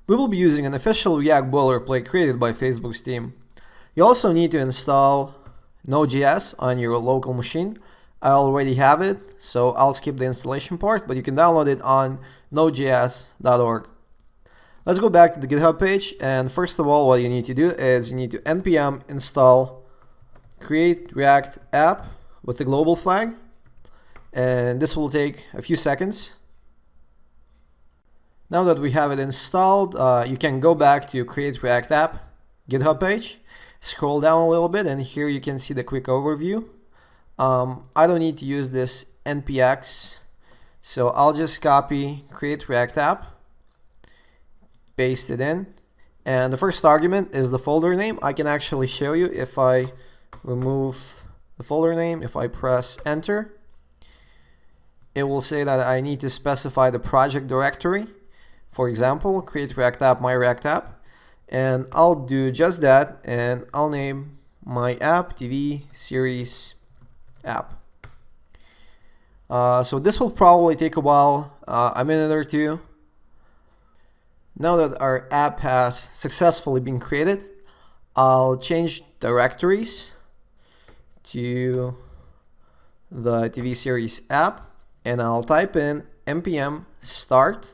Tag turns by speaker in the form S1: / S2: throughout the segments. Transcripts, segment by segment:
S1: We will be using an official React boilerplate created by Facebook's team. You also need to install Node.js on your local machine. I already have it, so I'll skip the installation part, but you can download it on nodejs.org. Let's go back to the GitHub page, and first of all, what you need to do is you need to npm install create React app with the global flag, and this will take a few seconds. Now that we have it installed, you can go back to create React app GitHub page, scroll down a little bit, and here you can see the quick overview. I don't need to use this npx, so I'll just copy create React app, paste it in, and the first argument is the folder name. I can actually show you if I remove the folder name. If I press enter, it will say that I need to specify the project directory. For example, create React app, my React app, and I'll do just that, and I'll name my app TV series app. So this will probably take a while, a minute or two. Now that our app has successfully been created, I'll change directories to the TV series app, and I'll type in npm start,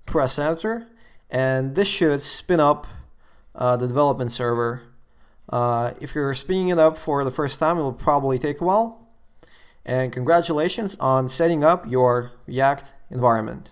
S1: press enter, and this should spin up the development server. If you're spinning it up for the first time, it will probably take a while. And congratulations on setting up your React environment.